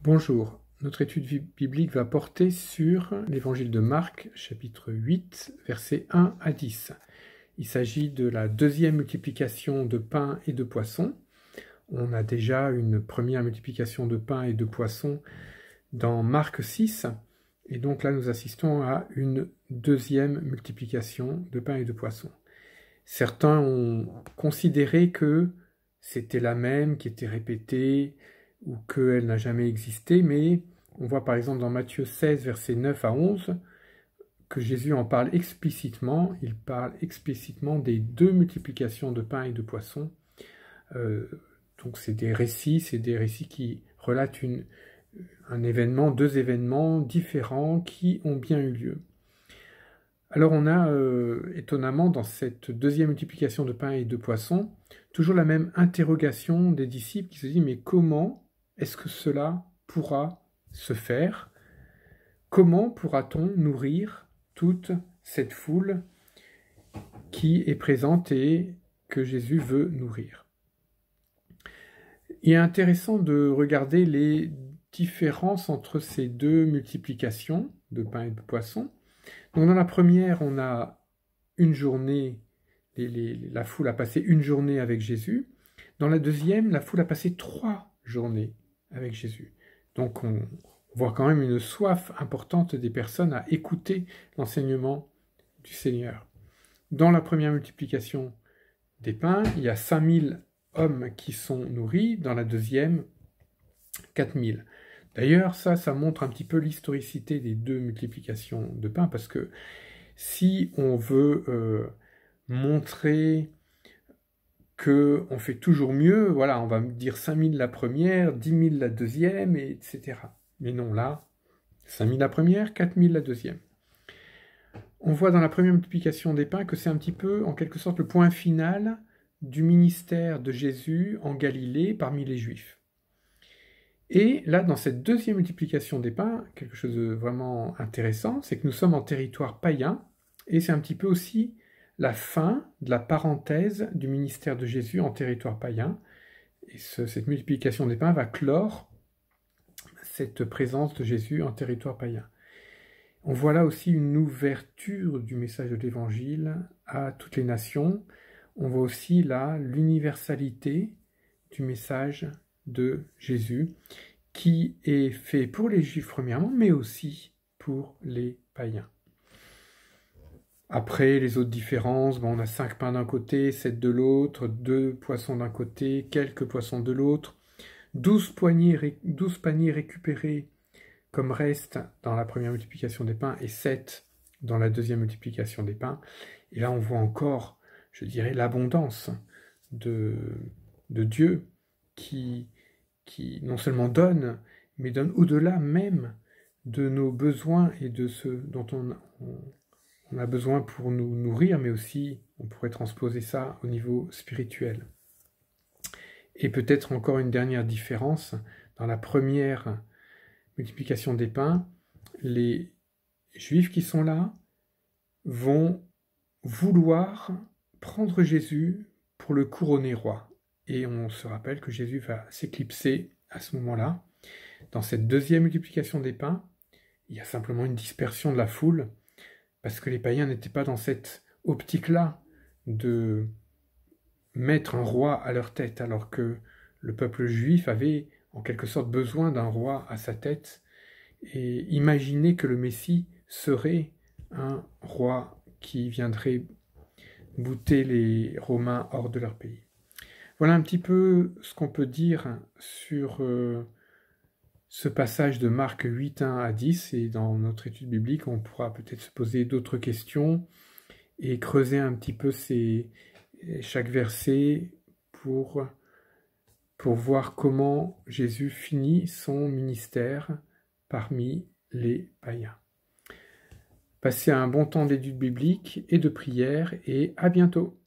Bonjour, notre étude biblique va porter sur l'évangile de Marc, chapitre 8, versets 1 à 10. Il s'agit de la deuxième multiplication de pain et de poissons. On a déjà une première multiplication de pain et de poissons dans Marc 6, et donc là nous assistons à une deuxième multiplication de pain et de poissons. Certains ont considéré que c'était la même, qui était répétée, ou qu'elle n'a jamais existé, mais on voit par exemple dans Matthieu 16, versets 9 à 11, que Jésus en parle explicitement. Il parle explicitement des deux multiplications de pain et de poissons. Donc c'est des récits qui relatent un événement, deux événements différents qui ont bien eu lieu. Alors on a étonnamment dans cette deuxième multiplication de pain et de poissons toujours la même interrogation des disciples qui se disent mais comment est-ce que cela pourra se faire? Comment pourra-t-on nourrir toute cette foule qui est présente et que Jésus veut nourrir? Il est intéressant de regarder les différences entre ces deux multiplications de pain et de poissons. Donc dans la première, on a une journée, la foule a passé une journée avec Jésus. Dans la deuxième, la foule a passé 3 journées avec Jésus. Donc on voit quand même une soif importante des personnes à écouter l'enseignement du Seigneur. Dans la première multiplication des pains, il y a 5000 hommes qui sont nourris. Dans la deuxième, 4000. D'ailleurs, ça montre un petit peu l'historicité des deux multiplications de pain, parce que si on veut montrer qu'on fait toujours mieux, voilà, on va dire 5000 la première, 10 000 la deuxième, etc. Mais non, là, 5000 la première, 4000 la deuxième. On voit dans la première multiplication des pains que c'est un petit peu, en quelque sorte, le point final du ministère de Jésus en Galilée parmi les Juifs. Et là, dans cette deuxième multiplication des pains, quelque chose de vraiment intéressant, c'est que nous sommes en territoire païen, et c'est un petit peu aussi la fin de la parenthèse du ministère de Jésus en territoire païen. Et cette multiplication des pains va clore cette présence de Jésus en territoire païen. On voit là aussi une ouverture du message de l'Évangile à toutes les nations. On voit aussi là l'universalité du message de Jésus, qui est fait pour les Juifs premièrement, mais aussi pour les païens. Après, les autres différences, on a 5 pains d'un côté, 7 de l'autre, 2 poissons d'un côté, quelques poissons de l'autre, 12 paniers récupérés comme reste dans la première multiplication des pains et 7 dans la deuxième multiplication des pains. Et là, on voit encore, je dirais, l'abondance de Dieu qui non seulement donne, mais donne au-delà même de nos besoins et de ce dont on a besoin pour nous nourrir, mais aussi, on pourrait transposer ça au niveau spirituel. Et peut-être encore une dernière différence, dans la première multiplication des pains, les Juifs qui sont là vont vouloir prendre Jésus pour le couronner roi. Et on se rappelle que Jésus va s'éclipser à ce moment-là. Dans cette deuxième multiplication des pains, il y a simplement une dispersion de la foule, parce que les païens n'étaient pas dans cette optique-là de mettre un roi à leur tête, alors que le peuple juif avait en quelque sorte besoin d'un roi à sa tête, et imaginer que le Messie serait un roi qui viendrait bouter les Romains hors de leur pays. Voilà un petit peu ce qu'on peut dire sur ce passage de Marc 8, 1 à 10, et dans notre étude biblique, on pourra peut-être se poser d'autres questions et creuser un petit peu chaque verset pour voir comment Jésus finit son ministère parmi les païens. Passez un bon temps d'étude biblique et de prière, et à bientôt.